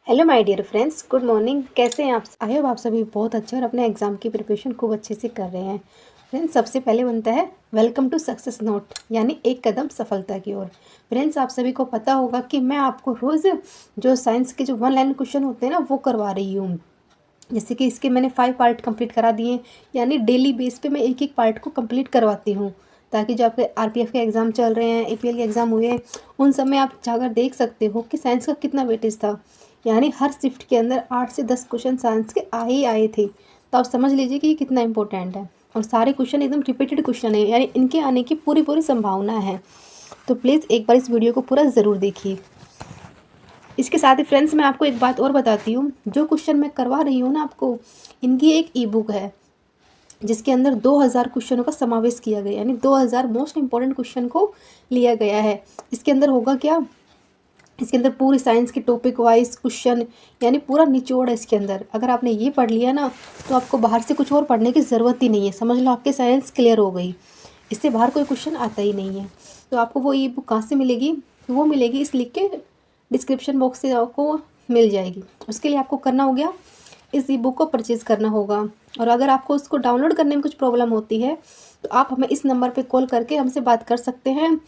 Hello my dear friends, good morning. कैसे हैं आप? आई होप आप सभी बहुत अच्छे और अपने एग्ज़ाम की प्रिपरेशन खूब अच्छे से कर रहे हैं। फ्रेंड्स, सबसे पहले बनता है वेलकम टू सक्सेस नोट, यानी एक कदम सफलता की ओर। फ्रेंड्स, आप सभी को पता होगा कि मैं आपको रोज़ जो साइंस के जो वन लाइन क्वेश्चन होते हैं ना, वो करवा रही हूँ। जैसे कि इसके मैंने 5 पार्ट कंप्लीट करा दिए, यानी डेली बेस पे मैं एक एक पार्ट को कंप्लीट करवाती हूँ, ताकि जो आपके आरपीएफ के एग्ज़ाम चल रहे हैं, एपीएल के एग्ज़ाम हुए हैं, उन सब में आप जाकर देख सकते हो कि साइंस का कितना वेटेज था। यानी हर शिफ्ट के अंदर 8 से 10 क्वेश्चन साइंस के आए ही आए थे। तो आप समझ लीजिए कि ये कितना इंपॉर्टेंट है। और सारे क्वेश्चन एकदम रिपीटेड क्वेश्चन है, यानी इनके आने की पूरी पूरी संभावना है। तो प्लीज़ एक बार इस वीडियो को पूरा ज़रूर देखिए। इसके साथ ही फ्रेंड्स, मैं आपको एक बात और बताती हूँ। जो क्वेश्चन मैं करवा रही हूँ ना आपको, इनकी एक ई बुक है जिसके अंदर 2000 क्वेश्चनों का समावेश किया गया, यानी 2000 मोस्ट इंपॉर्टेंट क्वेश्चन को लिया गया है। इसके अंदर होगा क्या, इसके अंदर पूरी साइंस के टॉपिक वाइज क्वेश्चन, यानी पूरा निचोड़ है इसके अंदर। अगर आपने ये पढ़ लिया ना, तो आपको बाहर से कुछ और पढ़ने की ज़रूरत ही नहीं है। समझ लो आपकी साइंस क्लियर हो गई, इससे बाहर कोई क्वेश्चन आता ही नहीं है। तो आपको वो ई बुक कहाँ से मिलेगी? तो वो मिलेगी इस लिंक के डिस्क्रिप्शन बॉक्स से, आपको मिल जाएगी। उसके लिए आपको करना हो गया, इस ई बुक को परचेज़ करना होगा। और अगर आपको उसको डाउनलोड करने में कुछ प्रॉब्लम होती है, तो आप हमें इस नंबर पे कॉल करके हमसे बात कर सकते हैं।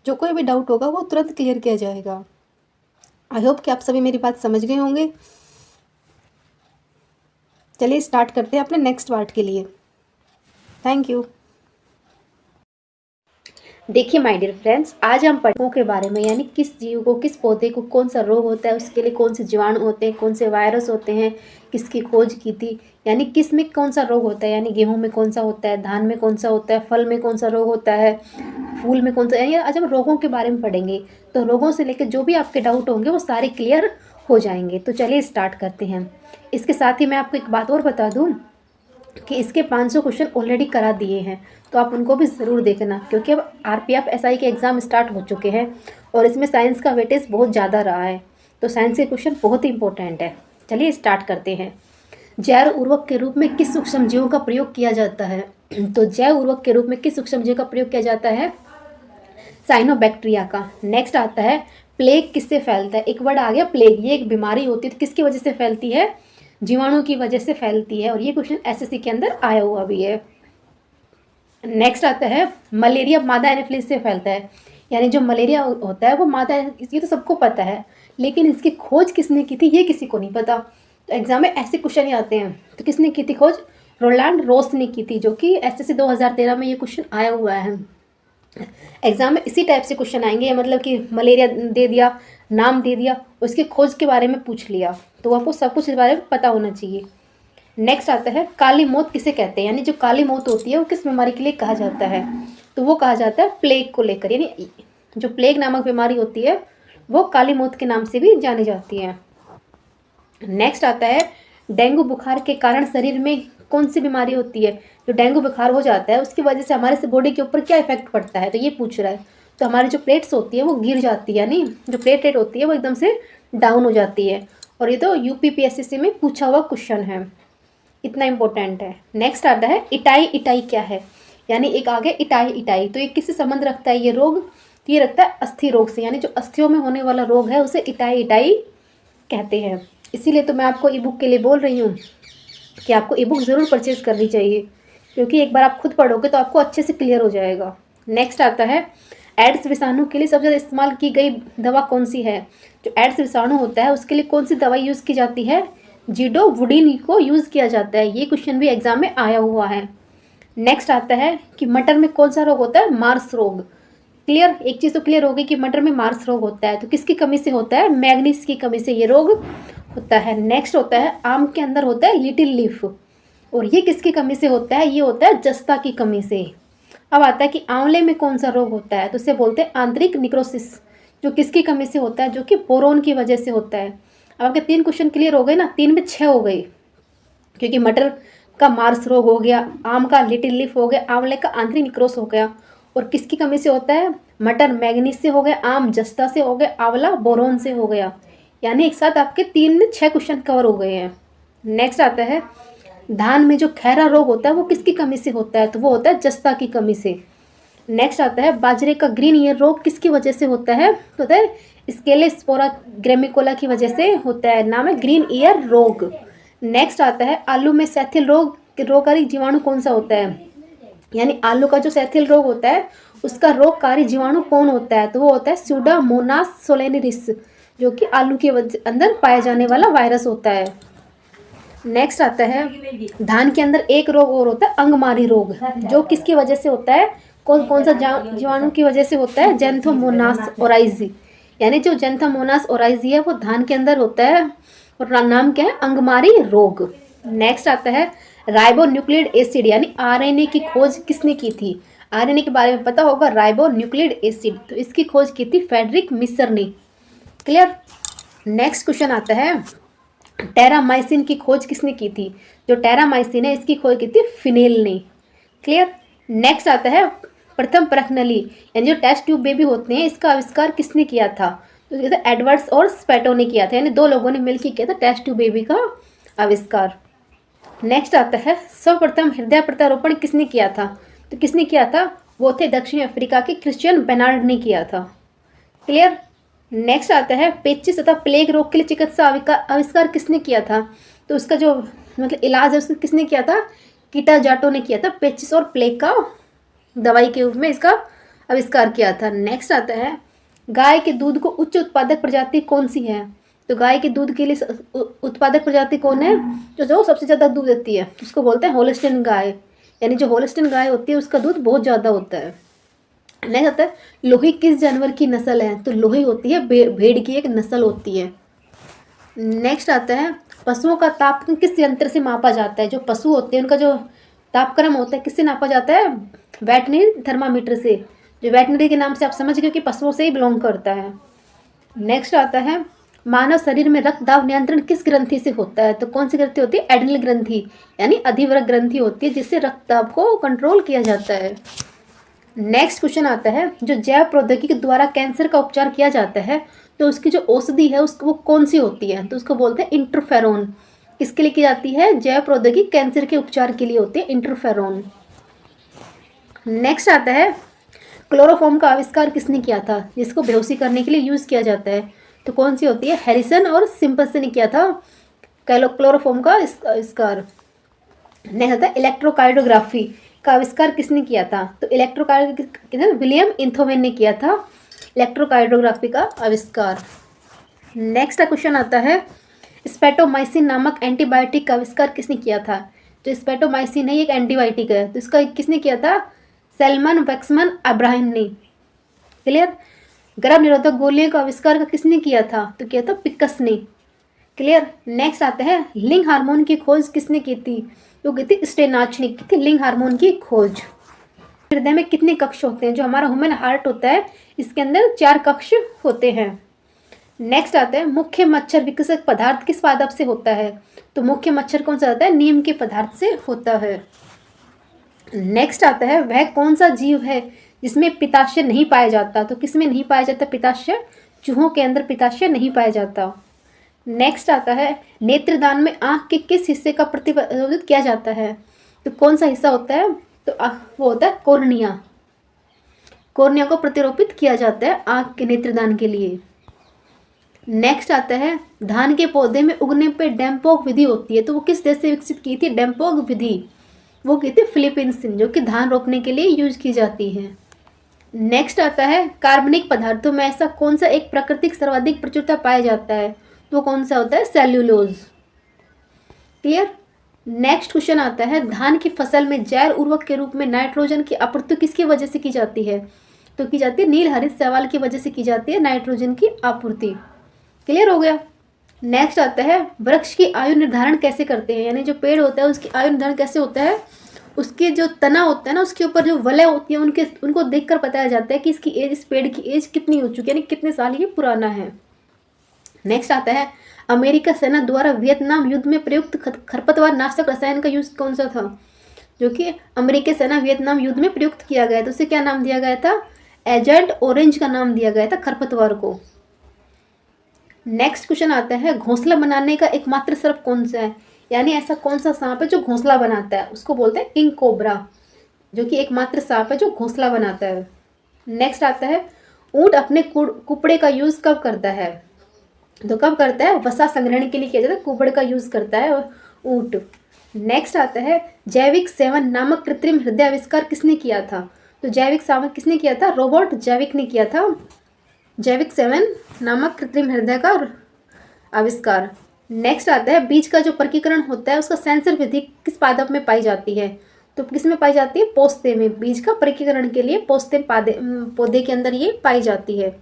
जो कोई भी डाउट होगा वो तुरंत क्लियर किया जाएगा। आई होप कि आप सभी मेरी बात समझ गए होंगे। चलिए स्टार्ट करते हैं अपने नेक्स्ट पार्ट के लिए। Thank you. देखिए माय डियर फ्रेंड्स, आज हम पौधों के बारे में, यानी किस जीव को, किस पौधे को कौन सा रोग होता है, उसके लिए कौन से जीवाणु होते हैं, कौन से वायरस होते हैं, किसकी खोज की थी, यानी किस में कौन सा रोग होता है, यानी गेहूं में कौन सा होता है, धान में कौन सा होता है, फल में कौन सा रोग होता है, फूल में कौन सा, यानी आज हम रोगों के बारे में पढ़ेंगे। तो रोगों से लेकर जो भी आपके डाउट होंगे वो सारे क्लियर हो जाएंगे। तो चलिए स्टार्ट करते हैं। इसके साथ ही मैं आपको एक बात और बता दूँ कि इसके 500 क्वेश्चन ऑलरेडी करा दिए हैं, तो आप उनको भी ज़रूर देखना, क्योंकि अब आरपीएफ एसआई के एग्ज़ाम स्टार्ट हो चुके हैं और इसमें साइंस का वेटेज बहुत ज़्यादा रहा है। तो साइंस के क्वेश्चन बहुत ही इंपॉर्टेंट है। चलिए स्टार्ट करते हैं। जैव उर्वरक के रूप में किस सूक्ष्मजीवों का प्रयोग किया जाता है? तो जैव उर्वरक के रूप में किस सूक्ष्मजीव का प्रयोग किया जाता है? साइनोबैक्टीरिया का। नेक्स्ट आता है, प्लेग किससे फैलता है? एक वर्ड आ गया प्लेग, ये एक बीमारी होती है, तो किसकी वजह से फैलती है? जीवाणु की वजह से फैलती है। और ये क्वेश्चन एसएससी के अंदर आया हुआ भी है। नेक्स्ट आता है, मलेरिया मादा एनोफिलिस से फैलता है, यानी जो मलेरिया होता है वो मादा, ये तो सबको पता है, लेकिन इसकी खोज किसने की थी ये किसी को नहीं पता। तो एग्जाम में ऐसे क्वेश्चन ही आते हैं। तो किसने की थी खोज? रोलैंड रोस ने की थी, जो कि एसएससी 2013 में ये क्वेश्चन आया हुआ है। एग्जाम में इसी टाइप से क्वेश्चन आएंगे, मतलब कि मलेरिया दे दिया, नाम दे दिया, उसकी खोज के बारे में पूछ लिया, तो आपको सब कुछ इस बारे में पता होना चाहिए। नेक्स्ट आता है, काली मौत किसे कहते हैं? यानी जो काली मौत होती है वो किस बीमारी के लिए कहा जाता है? तो वो कहा जाता है प्लेग को लेकर, यानी जो प्लेग नामक बीमारी होती है वो काली मौत के नाम से भी जानी जाती है। नेक्स्ट आता है, डेंगू बुखार के कारण शरीर में कौन सी बीमारी होती है? जो डेंगू बुखार हो जाता है उसकी वजह से हमारे से बॉडी के ऊपर क्या इफेक्ट पड़ता है, तो ये पूछ रहा है। तो हमारी जो प्लेट्स होती है वो गिर जाती है, यानी जो प्लेट रेट होती है वो एकदम से डाउन हो जाती है। और ये तो यूपीपीएससी में पूछा हुआ क्वेश्चन है, इतना इंपॉर्टेंट है। नेक्स्ट आता है, इटाई। इटाई क्या है? यानी एक आगे इटाई। इटाई तो ये किससे संबंध रखता है ये रोग? तो ये रखता है अस्थि रोग से, यानी जो अस्थियों में होने वाला रोग है उसे इटाई इटाई कहते हैं। इसीलिए तो मैं आपको ई बुक के लिए बोल रही हूँ कि आपको ई बुक ज़रूर परचेज़ करनी चाहिए, क्योंकि एक बार आप खुद पढ़ोगे तो आपको अच्छे से क्लियर हो जाएगा। नेक्स्ट आता है, एड्स विषाणु के लिए सबसे ज़्यादा इस्तेमाल की गई दवा कौन सी है? जो एड्स विषाणु होता है उसके लिए कौन सी दवाई यूज़ की जाती है? जिडोवुडिन को यूज़ किया जाता है। ये क्वेश्चन भी एग्जाम में आया हुआ है। नेक्स्ट आता है कि मटर में कौन सा रोग होता है? मार्स रोग। क्लियर, एक चीज़ तो क्लियर हो गई कि मटर में मार्स रोग होता है, तो किसकी कमी से होता है? मैग्नीज की कमी से ये रोग होता है। नेक्स्ट होता है, आम के अंदर होता है लिटिल लीफ, और ये किसकी कमी से होता है? ये होता है जस्ता की कमी से। अब आता है कि आंवले में कौन सा रोग होता है? तो उसे बोलते हैं आंतरिक निक्रोसिस, जो किसकी कमी से होता है? जो कि बोरोन की वजह से होता है। अब आपके 3 क्वेश्चन क्लियर हो गए ना, 3 में 6 हो गए, क्योंकि मटर का मार्स रोग हो गया, आम का लिटिल लीफ हो गया, आंवले का आंतरिक निक्रोस हो गया। और किसकी कमी से होता है? मटर मैग्नीज से हो गया, आम जस्ता से हो गया, आंवला बोरोन से हो गया। यानी एक साथ आपके 3 में 6 क्वेश्चन कवर हो गए हैं। नेक्स्ट आता है, धान में जो खैरा रोग होता है वो किसकी कमी से होता है? तो वो होता है जस्ता की कमी से। नेक्स्ट आता है बाजरे का ग्रीन ईयर रोग किसकी वजह से होता है? होता है स्केलेस्पोरा ग्रेमिकोला की वजह से होता है, नाम है ग्रीन ईयर रोग। नेक्स्ट आता है आलू में सैथिल रोगकारी जीवाणु कौन सा होता है? यानी आलू का जो सैथिल रोग होता है उसका रोगकारी जीवाणु कौन होता है? तो वो होता है स्यूडोमोनास सोलेनिरिस, जो कि आलू के अंदर पाया जाने वाला वायरस होता है। नेक्स्ट आता है धान के अंदर एक रोग और होता है अंगमारी रोग, जो किसकी वजह से होता है? कौन कौन सा जीवाणु की वजह से होता है? जेंथोमोनास ओराइजी, यानी जो जेंथोमोनास ओराइजी है वो धान के अंदर होता है और नाम क्या है? अंगमारी रोग। नेक्स्ट आता है राइबोन्यूक्लिक एसिड यानी आरएनए की खोज किसने की थी? आरएनए के बारे में पता होगा, राइबोन्यूक्लिक एसिड, तो इसकी खोज की थी फ्रेडरिक मिसर ने। क्लियर। नेक्स्ट क्वेश्चन आता है टेरामाइसिन की खोज किसने की थी? जो टेरामाइसिन है इसकी खोज की थी फिनेल ने। क्लियर। नेक्स्ट आता है प्रथम परखनली यानी जो टेस्ट ट्यूब बेबी होते हैं इसका आविष्कार किसने किया था? तो एडवर्ड्स और स्पेटो ने किया था, यानी दो लोगों ने मिलकर किया था टेस्ट ट्यूब बेबी का आविष्कार। नेक्स्ट आता है सर्वप्रथम हृदय प्रत्यारोपण किसने किया था? तो किसने किया था? वो थे दक्षिण अफ्रीका के क्रिश्चियन बेनार्ड ने किया था। क्लियर। नेक्स्ट आता है पेचिस तथा प्लेग रोग के लिए चिकित्सा आविष्कार किसने किया था? तो उसका जो मतलब इलाज है उसने किसने किया था? कीटाजाटो ने किया था। पेचिस और प्लेग का दवाई के रूप में इसका आविष्कार किया था। नेक्स्ट आता है गाय के दूध को उच्च उत्पादक प्रजाति कौन सी है? तो गाय के दूध के लिए उत्पादक प्रजाति कौन है? जो सबसे ज़्यादा दूध देती है उसको बोलते हैं होल्स्टीन गाय, यानी जो होल्स्टीन गाय होती है उसका दूध बहुत ज़्यादा होता है। नेक्स्ट आता है लोही किस जानवर की नस्ल है? तो लोही होती है भेड़ की एक नस्ल होती है। नेक्स्ट आता है पशुओं का तापक्रम किस यंत्र से मापा जाता है? जो पशु होते हैं उनका जो तापक्रम होता है किससे नापा जाता है? वेटरनरी थर्मामीटर से, जो वेटरनरी के नाम से आप समझ गए कि पशुओं से ही बिलोंग करता है। नेक्स्ट आता है मानव शरीर में रक्त दाब नियंत्रण किस ग्रंथि से होता है? तो कौन सी ग्रंथि होती है? एड्रिनल ग्रंथि, यानी अधिवृक्क ग्रंथि होती है जिससे रक्त दाब को कंट्रोल किया जाता है। नेक्स्ट क्वेश्चन आता है जो जैव प्रौद्योगिकी द्वारा कैंसर का उपचार किया जाता है तो उसकी जो औषधि है उसको वो कौन सी होती है? तो उसको बोलते हैं इंटरफेरोन। किसके लिए की जाती है? जैव प्रौद्योगिकी कैंसर के उपचार के लिए होती है इंटरफेरोन। नेक्स्ट आता है क्लोरोफॉर्म का आविष्कार किसने किया था? जिसको बेहोशी करने के लिए यूज़ किया जाता है, तो कौन सी होती है? हैरिसन और सिम्पसन ने किया था क्लोरोफॉर्म का आविष्कार। नेक्स्ट आता है इलेक्ट्रोकार्डियोग्राफी का आविष्कार किसने किया था? तो इलेक्ट्रोकार्डियोग्राफी विलियम इंथोवेन ने किया था इलेक्ट्रोकार्डियोग्राफी का आविष्कार। नेक्स्ट क्वेश्चन आता है स्पेटोमाइसिन नामक एंटीबायोटिक का आविष्कार किसने किया था? जो स्पेटोमाइसिन है ये एक एंटीबायोटिक है, तो इसका किसने किया था? सैलमन वैक्समन अब्राहम ने। क्लियर। गर्भ निरोधक गोलियों का आविष्कार किसने किया था? तो किया था पिकस ने। क्लियर। नेक्स्ट आता है लिंग हार्मोन की खोज किसने की थी? तो की थी स्टेनाच ने की थी लिंग हार्मोन की खोज। हृदय में कितने कक्ष होते हैं? जो हमारा ह्यूमन हार्ट होता है इसके अंदर 4 कक्ष होते हैं। नेक्स्ट आता है मुख्य मच्छर विकसक पदार्थ किस पादप से होता है? तो मुख्य मच्छर कौन सा होता है? नीम के पदार्थ से होता है। नेक्स्ट आता है वह कौन सा जीव है जिसमें पित्ताशय नहीं पाया जाता? तो किसमें नहीं पाया जाता पित्ताशय? चूहों के अंदर पित्ताशय नहीं पाया जाता। नेक्स्ट आता है नेत्रदान में आँख के किस हिस्से का प्रतिरोधित किया जाता है? तो कौन सा हिस्सा होता है? तो वो होता है कॉर्निया। कॉर्निया को प्रतिरोपित किया जाता है आँख के नेत्रदान के लिए। नेक्स्ट आता है धान के पौधे में उगने पे डेम्पोक विधि होती है, तो वो किस देश से विकसित की थी डेम्पोक विधि? वो की थी फिलीपींस, जो कि धान रोपने के लिए यूज की जाती है। नेक्स्ट आता है कार्बनिक पदार्थों में ऐसा कौन सा एक प्राकृतिक सर्वाधिक प्रचुरता पाया जाता है? तो कौन सा होता है? सेल्यूलोज। क्लियर। नेक्स्ट क्वेश्चन आता है धान की फसल में जैव उर्वरक के रूप में नाइट्रोजन की आपूर्ति किसकी वजह से की जाती है? तो की जाती है नील हरित शैवाल की वजह से की जाती है नाइट्रोजन की आपूर्ति। क्लियर हो गया। नेक्स्ट आता है वृक्ष की आयु निर्धारण कैसे करते हैं? यानी जो पेड़ होता है उसकी आयु निर्धारण कैसे होता है? उसके जो तना होता है ना उसके ऊपर जो वलय होती है उनको देखकर बताया जाता है कि इसकी एज, इस पेड़ की एज कितनी हो चुकी है, यानी कितने साल ये पुराना है। नेक्स्ट आता है अमेरिका सेना द्वारा वियतनाम युद्ध में प्रयुक्त खरपतवार नाशक रसायन का यूज कौन सा था? जो कि अमेरिकी सेना वियतनाम युद्ध में प्रयुक्त किया गया, तो उसे क्या नाम दिया गया था? एजेंट ऑरेंज का नाम दिया गया था खरपतवार को। नेक्स्ट क्वेश्चन आता है घोंसला बनाने का एकमात्र सर्प कौन सा है? यानी ऐसा कौन सा सांप है जो घोंसला बनाता है? उसको बोलते हैं किंग कोबरा। जो कि एकमात्र सांप है जो घोंसला बनाता है। नेक्स्ट आता है ऊंट अपने कुपड़े का यूज कब करता है? तो कब करता है? वसा संग्रहण के लिए किया जाता है, कुपड़े का यूज करता है ऊंट। नेक्स्ट आता है जैविक 7 नामक कृत्रिम हृदय आविष्कार किसने किया था? तो जैविक 7 किसने किया था? रॉबर्ट जैविक ने किया था जैविक 7 नामक कृत्रिम हृदय का आविष्कार। नेक्स्ट आता है बीज का जो वर्गीकरण होता है उसका सेंसर विधि किस पादप में पाई जाती है? तो किस में पाई जाती है? पोस्ते में। बीज का वर्गीकरण के लिए पोस्ते पौधे के अंदर ये पाई जाती है।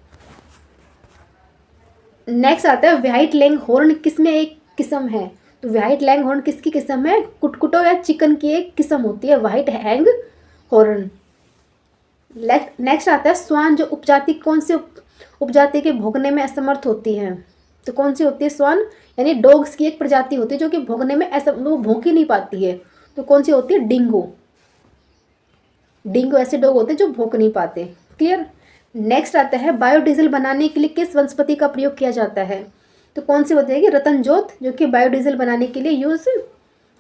नेक्स्ट आता है व्हाइट लैंग हॉर्न किस में एक किस्म है? तो व्हाइट लैंग हॉर्न किसकी किस्म है? कुटकुटो या चिकन की एक किस्म होती है व्हाइट हैंग हॉर्न। नेक्स्ट आता है स्वान जो उपजाति कौन से उपजाति के भोगने में असमर्थ होती है? तो कौन सी होती है स्वान? यानी डॉग्स की एक प्रजाति होती है जो कि भोगने में वो भोंक ही नहीं पाती है। तो कौन सी होती है? डिंगो। डिंगो ऐसे डॉग होते हैं जो भोंक नहीं पाते। क्लियर। नेक्स्ट आता है बायोडीजल बनाने के लिए किस वनस्पति का प्रयोग किया जाता है? तो कौन सी होती है? रतनजोत, जो कि बायोडीजल बनाने के लिए यूज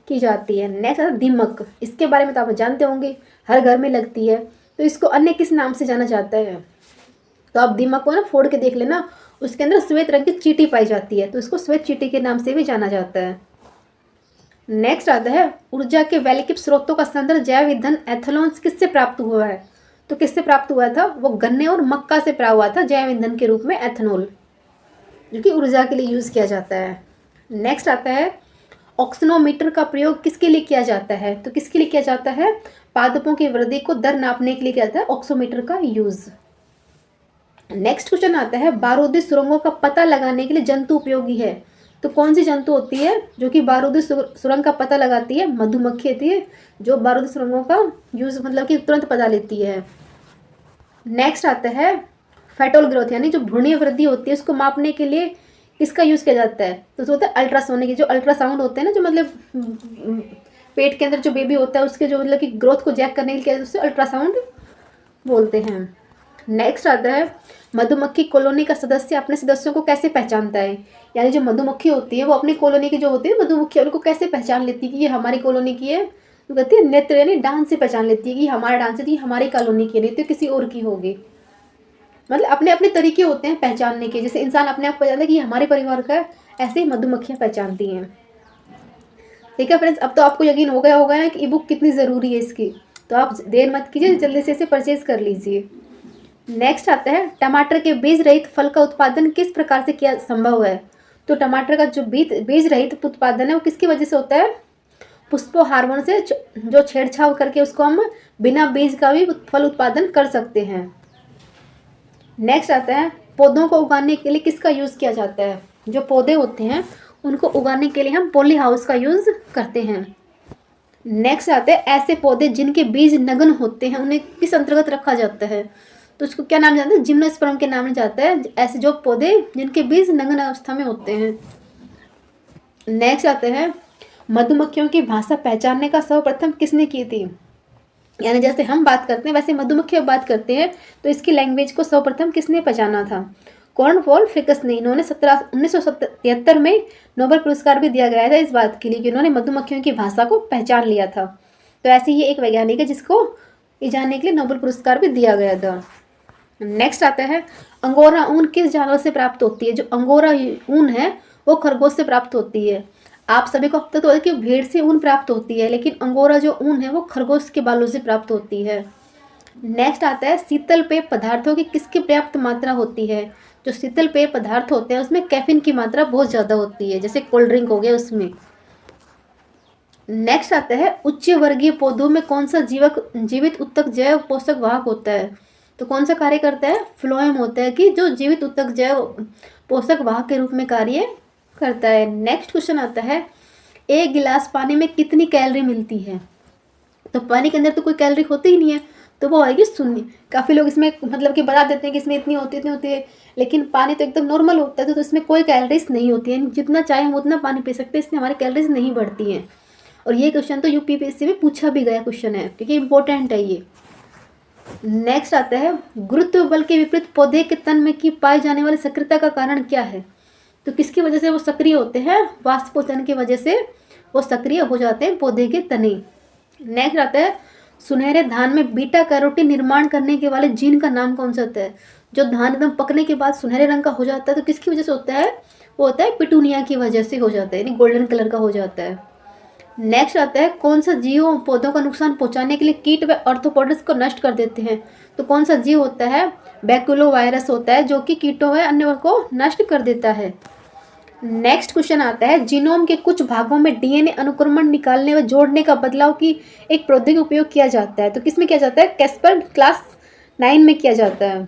की जाती है। नेक्स्ट आता है दीमक। इसके बारे में तो आप जानते होंगे, हर घर में लगती है। तो इसको अन्य किस नाम से जाना जाता है? तो आप दीमक को ना फोड़ के देख लेना, उसके अंदर श्वेत रंग की चींटी पाई जाती है, तो इसको श्वेत चींटी के नाम से भी जाना जाता है। नेक्स्ट आता है ऊर्जा के वैकल्पिक स्रोतों का संदर्भ जैव ईंधन एथेनॉल किससे प्राप्त हुआ है? तो किससे प्राप्त हुआ था? वो गन्ने और मक्का से प्राप्त हुआ था जैव ईंधन के रूप में एथेनॉल, जो कि ऊर्जा के लिए यूज किया जाता है। नेक्स्ट आता है ऑक्सीनोमीटर का प्रयोग किसके लिए किया जाता है? तो किसके लिए किया जाता है? पादपों की वृद्धि को दर नापने के लिए किया जाता है ऑक्सीमीटर का यूज। नेक्स्ट क्वेश्चन आता है बारूदी सुरंगों का पता लगाने के लिए जंतु उपयोगी है? तो कौन सी जंतु होती है जो कि बारूदी सुरंग का पता लगाती है? मधुमक्खी होती है जो बारूदी सुरंगों का यूज मतलब कि तुरंत पता लेती है। नेक्स्ट आता है फेटल ग्रोथ, यानी जो भ्रूणीय वृद्धि होती है उसको मापने के लिए किसका यूज किया जाता है? तो होता है अल्ट्रासोनिक। जो अल्ट्रासाउंड होते हैं ना, जो मतलब पेट के अंदर जो बेबी होता है उसके जो मतलब कि ग्रोथ को चेक करने के लिए उससे अल्ट्रासाउंड बोलते हैं। नेक्स्ट आता है मधुमक्खी कॉलोनी का सदस्य अपने सदस्यों को कैसे पहचानता है? यानी जो मधुमक्खी होती है वो अपनी कॉलोनी की जो होती है मधुमक्खी उनको कैसे पहचान लेती है कि ये हमारी कॉलोनी की है? तो कहती है नेत्र, यानी डांस से पहचान लेती है कि हमारा डांस है, ये हमारी कॉलोनी की नहीं तो किसी और की होगी। मतलब अपने अपने तरीके होते हैं पहचानने के, जैसे इंसान अपने आप को पहचानता है कि हमारे परिवार का है, ऐसे ही मधुमक्खियाँ पहचानती हैं। ठीक है फ्रेंड्स, अब तो आपको यकीन हो गया होगा ना कि ई बुक कितनी ज़रूरी है इसकी, तो आप देर मत कीजिए, जल्दी से इसे परचेज कर लीजिए। नेक्स्ट आता है टमाटर के बीज रहित फल का उत्पादन किस प्रकार से किया संभव है? तो टमाटर का जो बीज रहित उत्पादन है वो किसकी वजह से होता है? पुष्पो हार्मोन से जो छेड़छाड़ करके उसको हम बिना बीज का भी फल उत्पादन कर सकते हैं। नेक्स्ट आता है पौधों को उगाने के लिए किसका यूज़ किया जाता है? जो पौधे होते हैं उनको उगाने के लिए हम पॉली हाउस का यूज़ करते हैं। नेक्स्ट आते हैं ऐसे पौधे जिनके बीज नग्न होते हैं उन्हें किस अंतर्गत रखा जाता है? तो उसको क्या नाम जाता है? जिम्नोस्पर्म के नाम में जाता है ऐसे जो पौधे जिनके बीज नग्न अवस्था में होते हैं। नेक्स्ट आते हैं मधुमक्खियों की भाषा पहचानने का सर्वप्रथम किसने की थी? यानी जैसे हम बात करते हैं वैसे मधुमक्खी बात करते हैं, तो इसकी लैंग्वेज को सर्वप्रथम किसने पहचाना था? कॉर्नवॉल फ्रिकस ने। इन्होंने 1973 में नोबेल पुरस्कार भी दिया गया था इस बात के लिए कि इन्होंने मधुमक्खियों की भाषा को पहचान लिया था। तो ऐसे ही एक वैज्ञानिक है जिसको ये जानने के लिए नोबेल पुरस्कार भी दिया गया था। नेक्स्ट आता है अंगोरा ऊन किस जानवर से प्राप्त होती है? जो अंगोरा ऊन है वो खरगोश से प्राप्त होती है। आप सभी को पता तो है कि भेड़ से ऊन प्राप्त होती है, लेकिन अंगोरा जो ऊन है वो खरगोश के बालों से प्राप्त होती है। नेक्स्ट आता है शीतल पेय पदार्थों की किसकी पर्याप्त मात्रा होती है? जो शीतल पेय पदार्थ होते हैं उसमें कैफीन की मात्रा बहुत ज़्यादा होती है, जैसे कोल्ड ड्रिंक हो गया उसमें। नेक्स्ट आता है उच्च वर्गीय पौधों में कौन सा जीवित उत्तक जैव पोषक वाहक होता है? तो कौन सा कार्य करता है? फ्लोएम होता है कि जो जीवित उत्तक जैव पोषक वाहक के रूप में कार्य करता है। नेक्स्ट क्वेश्चन आता है एक गिलास पानी में कितनी कैलोरी मिलती है? तो पानी के अंदर तो कोई कैलोरी होती ही नहीं है, तो वो आएगी शून्य। काफ़ी लोग इसमें मतलब कि बता देते हैं कि इसमें इतनी होती है, लेकिन पानी तो एकदम नॉर्मल होता है, तो इसमें कोई कैलोरीज नहीं होती है। जितना चाहे हम उतना पानी पी सकते हैं, इसमें हमारी कैलोरीज नहीं बढ़ती हैं। और ये क्वेश्चन तो यूपीपीएससी में पूछा भी गया क्वेश्चन है, क्योंकि इंपॉर्टेंट है ये। नेक्स्ट आता है गुरुत्व बल के विपरीत पौधे के तन में की पाई जाने वाली सक्रियता का कारण क्या है? तो किसकी वजह से वो सक्रिय होते हैं? वाष्पोचन की वजह से वो सक्रिय हो जाते हैं पौधे के तने। नेक्स्ट आता है सुनहरे धान में बीटा कैरोटीन निर्माण करने के वाले जीन का नाम कौन सा होता है? जो धान एकदम पकने के बाद सुनहरे रंग का हो जाता है तो किसकी वजह से होता है? वो होता है पिटूनिया की वजह से हो जाता है, यानी गोल्डन कलर का हो जाता है। नेक्स्ट आता है, कौन सा जीव पौधों का नुकसान पहुंचाने के लिए कीट व आर्थ्रोपोड्स को नष्ट कर देते हैं? तो कौन सा जीव होता है? बैकुलो वायरस होता है, जो कि कीटों व अन्य को नष्ट कर देता है। नेक्स्ट क्वेश्चन आता है, जीनोम के कुछ भागों में डीएनए अनुक्रमण निकालने व जोड़ने का बदलाव की एक प्रौद्योगिकी उपयोग किया जाता है। तो किस में किया जाता है? कैस्पर क्लास 9 में किया जाता है।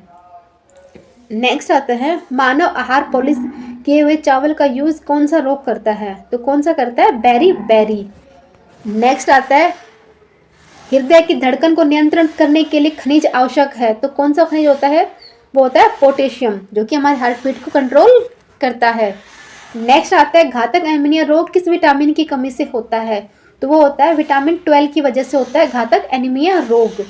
नेक्स्ट आता है, मानव आहार पॉलिश किए हुए चावल का यूज कौन सा रोग करता है? तो कौन सा करता है? Berry berry. नेक्स्ट आता है, हृदय की धड़कन को नियंत्रण करने के लिए खनिज आवश्यक है। तो कौन सा खनिज होता है? वो होता है पोटेशियम, जो कि हमारे हार्ट बीट को कंट्रोल करता है। नेक्स्ट आता है, घातक एनीमिया रोग किस विटामिन की कमी से होता है? तो वो होता है विटामिन 12 की वजह से होता है घातक एनीमिया रोग।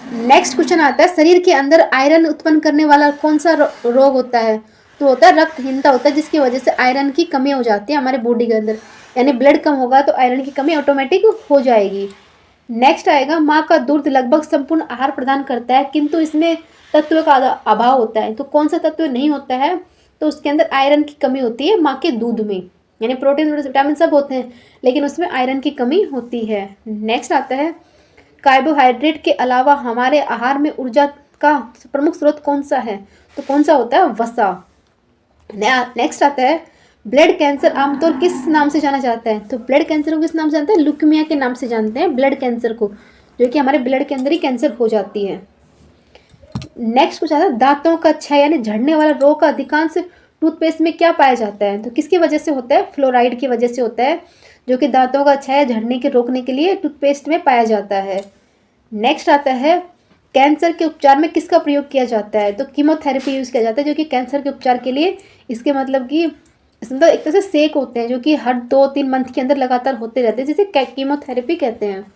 नेक्स्ट क्वेश्चन आता है, शरीर के अंदर आयरन उत्पन्न करने वाला कौन सा रोग होता है? तो होता है रक्तहीनता होता है, जिसकी वजह से आयरन की कमी हो जाती है हमारे बॉडी के अंदर, यानी ब्लड कम होगा तो आयरन की कमी ऑटोमेटिक हो जाएगी। नेक्स्ट आएगा, माँ का दूध लगभग संपूर्ण आहार प्रदान करता है, किंतु इसमें तत्व का अभाव होता है। तो कौन सा तत्व नहीं होता है? तो उसके अंदर आयरन की कमी होती है माँ के दूध में, यानी प्रोटीन विटामिन सब होते हैं लेकिन उसमें आयरन की कमी होती है। नेक्स्ट आता है, कार्बोहाइड्रेट के अलावा हमारे आहार में ऊर्जा का प्रमुख स्रोत कौन सा है? तो कौन सा होता है? वसा। नेक्स्ट आता है, ब्लड कैंसर आमतौर किस नाम से जाना जाता है? तो ब्लड कैंसर को किस नाम से जानते हैं? ल्यूकेमिया के नाम से जानते हैं ब्लड कैंसर को, जो कि हमारे ब्लड के अंदर ही कैंसर हो जाती है। नेक्स्ट कुछ आता है, दांतों का क्षय यानी झड़ने वाला रोग का अधिकांश टूथपेस्ट में क्या पाया जाता है? तो किसकी वजह से होता है? फ्लोराइड की वजह से होता है, जो कि दांतों का क्षय झड़ने के रोकने के लिए टूथपेस्ट में पाया जाता है। नेक्स्ट आता है, कैंसर के उपचार में किसका प्रयोग किया जाता है? तो कीमोथेरेपी यूज़ किया जाता है, जो कि कैंसर के उपचार के लिए, इसके मतलब कि इसमें एक तरह से सेक होते हैं जो कि हर 2-3 मंथ के अंदर लगातार होते रहते हैं, जिसे कीमोथेरेपी कहते हैं।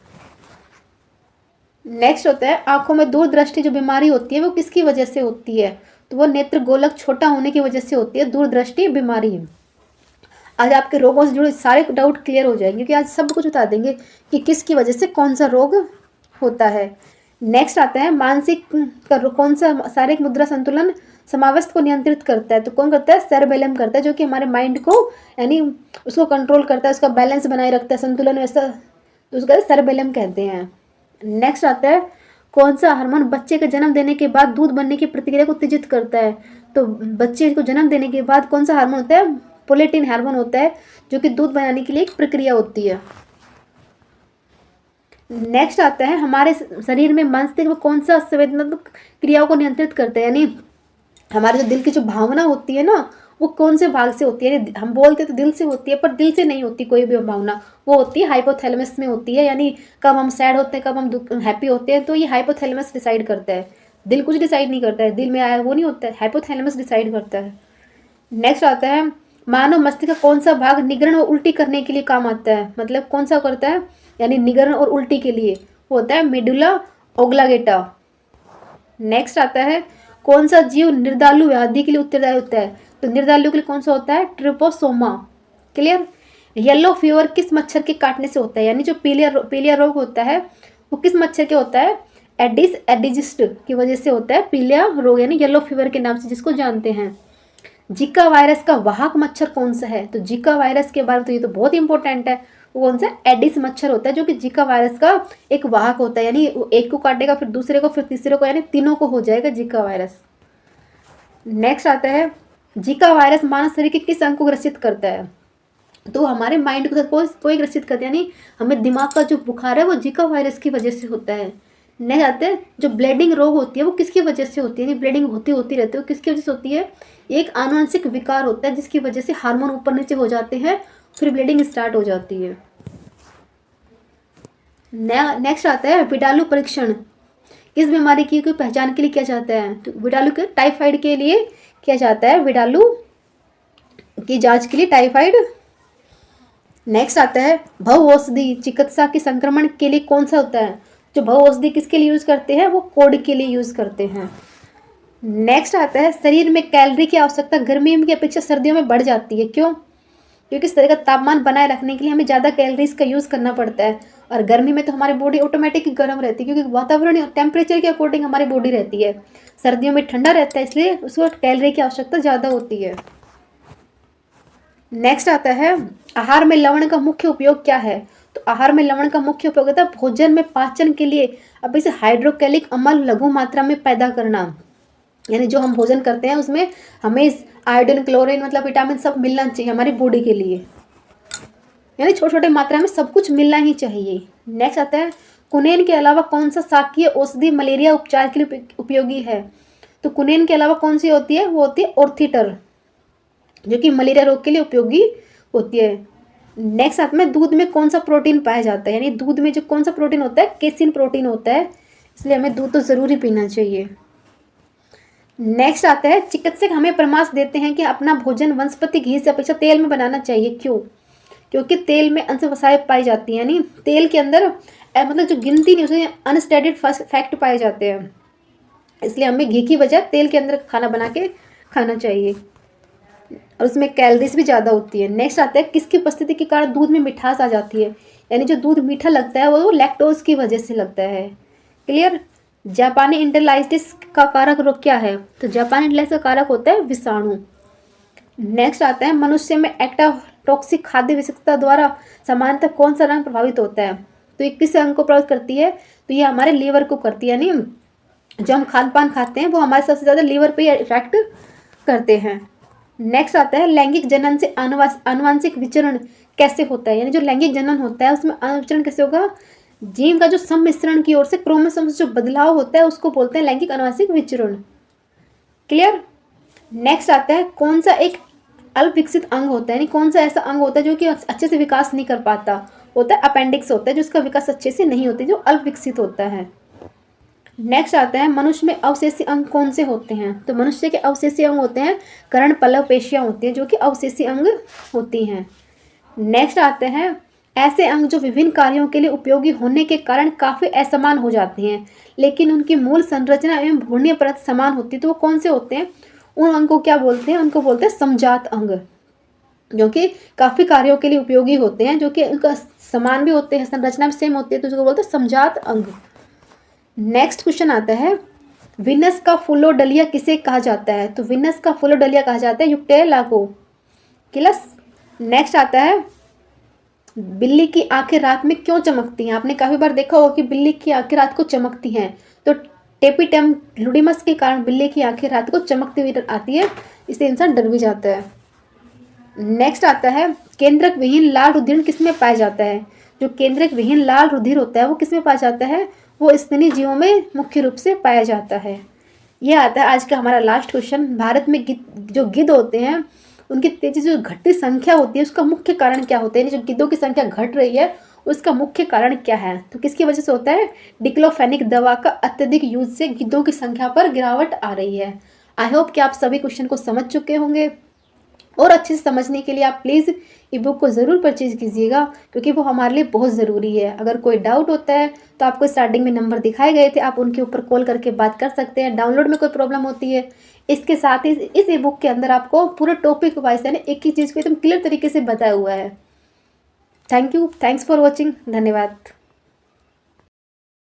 नेक्स्ट होता है, आंखों में दूरदृष्टि जो बीमारी होती है वो किसकी वजह से होती है? तो वो नेत्र गोलक छोटा होने की वजह से होती है दूरदृष्टि बीमारी। आज आपके रोगों से जुड़े सारे डाउट क्लियर हो जाएंगे, क्योंकि आज सब कुछ बता देंगे कि किसकी वजह से कौन सा रोग होता है। नेक्स्ट आता है, मानसिक कौन सा शारीरिक मुद्रा संतुलन समावस्थ को नियंत्रित करता है? तो कौन करता है? सेरेबेलम करता है, जो कि हमारे माइंड को यानी उसको कंट्रोल करता है, उसका बैलेंस बनाए रखता है, संतुलन वैसा, तो उसका सेरेबेलम कहते हैं। नेक्स्ट आता है, कौन सा हार्मोन बच्चे के जन्म देने के बाद दूध बनने की प्रक्रिया को उत्तेजित करता है? तो बच्चे को जन्म देने के बाद कौन सा हार्मोन होता है? प्रोलैक्टिन हार्मोन होता है, जो कि दूध बनाने के लिए एक प्रक्रिया होती है। नेक्स्ट आता है, हमारे शरीर में मस्तिष्क में कौन सा संवेदनात्मक क्रियाओं को नियंत्रित करता है? यानी हमारे जो दिल की जो भावना होती है ना, वो कौन से भाग से होती है? हम बोलते तो दिल से होती है, पर दिल से नहीं होती कोई भी भावना, वो होती है हाइपोथैलेमस में होती है, यानी कब हम सैड होते हैं, कब हम हैप्पी होते हैं, तो ये हाइपोथैलेमस डिसाइड करता है। दिल कुछ डिसाइड नहीं करता है, दिल में आया वो नहीं होता है, हाइपोथैलेमस डिसाइड करता है। नेक्स्ट आता है, मानव मस्तिष्क का कौन सा भाग निगरण और उल्टी करने के लिए काम आता है? मतलब कौन सा करता है यानी निगरण और उल्टी के लिए? वो होता है मेडुला ऑब्लांगेटा। नेक्स्ट आता है, कौन सा जीव निर्दालु व्याधि के लिए उत्तरदायी होता है? तो निर्दालु के लिए कौन सा होता है? ट्रिपोसोमा। क्लियर। येलो फीवर किस मच्छर के काटने से होता है? यानी जो पीलिया रोग होता है वो किस मच्छर के होता है? एडिस एडिजिस्ट की वजह से होता है पीलिया रोग, यानी येलो फीवर के नाम से जिसको जानते हैं। जिका वायरस का वाहक मच्छर कौन सा है? तो जिका वायरस के बारे में तो ये तो बहुत इंपॉर्टेंट है, वो कौन सा? एडिस मच्छर होता है, जो कि जिका वायरस का एक वाहक होता है, यानी एक को काटेगा फिर दूसरे को फिर तीसरे को, यानी तीनों को हो जाएगा जिका वायरस। नेक्स्ट आता है, जिका वायरस मानव शरीर के किस अंग को ग्रसित करता है? तो हमारे माइंड को कोई ग्रसित करता है, यानी हमें दिमाग का जो बुखार है वो जिका वायरस की वजह से होता है। नेक्स्ट आते हैं, जो ब्लीडिंग रोग होती है वो किसकी वजह से होती है? यानी ब्लीडिंग होती रहती है, वो किसकी वजह से होती है? एक आनुवंशिक विकार होता है, जिसकी वजह से हार्मोन ऊपर नीचे हो जाते हैं, फिर ब्लीडिंग स्टार्ट हो जाती है। नेक्स्ट आता है, विडालू परीक्षण किस बीमारी की पहचान के लिए किया जाता है? तो विडालू के टाइफाइड के लिए किया जाता है, विडालू की जांच के लिए टाइफाइड। नेक्स्ट आता है, बहु औषधि चिकित्सा के संक्रमण के लिए कौन सा होता है? जो बहु औषधि किसके लिए यूज करते हैं? वो कोड के लिए यूज करते हैं। नेक्स्ट आता है, शरीर में कैलोरी की आवश्यकता गर्मियों की अपेक्षा सर्दियों में बढ़ जाती है, क्यों? क्योंकि शरीर का तापमान बनाए रखने के लिए हमें ज़्यादा कैलोरीज का यूज़ करना पड़ता है, और गर्मी में तो हमारी बॉडी ऑटोमेटिक गर्म रहती है, क्योंकि वातावरण और टेम्परेचर के अकॉर्डिंग हमारी बॉडी रहती है। सर्दियों में ठंडा रहता है, इसलिए उसको कैलोरी की आवश्यकता ज़्यादा होती है। नेक्स्ट आता है, आहार में लवण का मुख्य उपयोग क्या है? तो आहार में लवण का मुख्य उपयोग होता है भोजन में पाचन के लिए। अब इसे हाइड्रोक्लोरिक अम्ल लघु मात्रा में पैदा करना, यानी जो हम भोजन करते हैं उसमें हमें आयोडीन, क्लोरीन मतलब विटामिन सब मिलना चाहिए हमारी बॉडी के लिए, यानी छोटे छोटे मात्रा में सब कुछ मिलना ही चाहिए। नेक्स्ट आता है, कुनेन के अलावा कौन सा शाकीय औषधि मलेरिया उपचार के लिए उपयोगी है? तो कुनेन के अलावा कौन सी होती है? वो होती है ऑर्थिटर, जो कि मलेरिया रोग के लिए उपयोगी होती है। नेक्स्ट आता है, दूध में कौन सा प्रोटीन पाया जाता है? यानी दूध में जो कौन सा प्रोटीन होता है? केसिन प्रोटीन होता है, इसलिए हमें दूध तो ज़रूरी पीना चाहिए। नेक्स्ट आता है, चिकित्सक हमें परामर्श देते हैं कि अपना भोजन वनस्पति घी से अपेक्षा तेल में बनाना चाहिए। क्यों? क्योंकि तेल में अंश वसाएं पाई जाती हैं, यानी तेल के अंदर मतलब जो गिनती नहीं उसमें अनस्टेटेड फैक्ट पाए जाते हैं, इसलिए हमें घी की बजाय तेल के अंदर खाना बना के खाना चाहिए, और उसमें कैलोरीज भी ज़्यादा होती है। नेक्स्ट आता है, किसकी उपस्थिति के कारण दूध में मिठास आ जाती है? यानी जो दूध मीठा लगता है वो लैक्टोज की वजह से लगता है। क्लियर? जापानी इंटेलाइटिस का कारक रोग क्या है? तो जापानी इंटेलाइटिस का कारक होता है विषाणु। नेक्स्ट आता है, मनुष्य में एक्टाटॉक्सिक खाद्य विषाक्तता द्वारा सामान्यतः कौन सा रंग प्रभावित होता है? तो ये किस अंग को प्रभावित करती है? तो ये हमारे लीवर को करती है, यानी जो हम खान पान खाते हैं वो हमारे सबसे ज़्यादा लीवर पे इफेक्ट करते हैं। नेक्स्ट आता है, लैंगिक जनन से आनुवांशिक विचरण कैसे होता है? यानी जो लैंगिक जनन होता है उसमें अनुविचरण कैसे होगा? जीन का जो सम्मिश्रण की ओर से क्रोमोसोम से जो बदलाव होता है उसको बोलते हैं लैंगिक आनुवांशिक विचरण। क्लियर? नेक्स्ट आता है, कौन सा एक अल्प विकसित अंग होता है? यानी कौन सा ऐसा अंग होता है जो कि अच्छे से विकास नहीं कर पाता? होता है अपेंडिक्स होता है, जिसका विकास अच्छे से नहीं होता, जो अल्प विकसित होता है। नेक्स्ट आता है, मनुष्य में अवशेषी अंग कौन से होते हैं? तो मनुष्य के अवशेषी अंग होते हैं कर्ण पल्लव पेशियां होती हैं, जो कि अवशेषी अंग होती हैं। नेक्स्ट आते हैं, ऐसे अंग जो विभिन्न कार्यों के लिए उपयोगी होने के कारण काफ़ी असमान हो जाते हैं, लेकिन उनकी मूल संरचना एवं भ्रूणीय परत समान होती है, तो वो कौन से होते हैं? उन अंग को क्या बोलते हैं? उनको बोलते हैं समजात अंग, जो कि काफ़ी कार्यों के लिए उपयोगी होते हैं, जो कि उनका समान भी होते हैं, संरचना भी सेम होती है, तो उसको बोलते हैं समजात अंग। नेक्स्ट क्वेश्चन आता है, विनस का फुलोडलिया किसे कहा जाता है? तो विनस का फुलोडलिया कहा जाता है युक्टेला को। क्लियर? नेक्स्ट आता है, बिल्ली की आंखें रात में क्यों चमकती हैं? आपने काफ़ी बार देखा होगा कि बिल्ली की आंखें रात को चमकती हैं, तो टेपिटम लुडिमस के कारण बिल्ली की आंखें रात को चमकती हुई आती है, इससे इंसान डर भी जाता है। नेक्स्ट आता है, केंद्रक विहीन लाल रुधिर किसमें पाया जाता है? जो केंद्रक विहीन लाल रुधिर होता है वो किसमें पाया जाता है? वो स्तनी जीवों में मुख्य रूप से पाया जाता है। यह आता है आज का हमारा लास्ट क्वेश्चन, भारत में जो गिद्ध होते हैं उनकी तेजी से जो घटती संख्या होती है उसका मुख्य कारण क्या होता है? यानी जो गिद्धों की संख्या घट रही है उसका मुख्य कारण क्या है? तो किसकी वजह से होता है? डिक्लोफेनिक दवा का अत्यधिक यूज से गिद्धों की संख्या पर गिरावट आ रही है। आई होप कि आप सभी क्वेश्चन को समझ चुके होंगे, और अच्छे से समझने के लिए आप प्लीज़ ई बुक को ज़रूर परचेज़ कीजिएगा, क्योंकि वो हमारे लिए बहुत ज़रूरी है। अगर कोई डाउट होता है तो आपको स्टार्टिंग में नंबर दिखाए गए थे, आप उनके ऊपर कॉल करके बात कर सकते हैं। डाउनलोड में कोई प्रॉब्लम होती है, इसके साथ ही इस ई बुक के अंदर आपको पूरे टॉपिक वाइज यानी एक ही चीज़ को एकदम क्लियर तरीके से बताया हुआ है। Thank you, thanks for watching, धन्यवाद।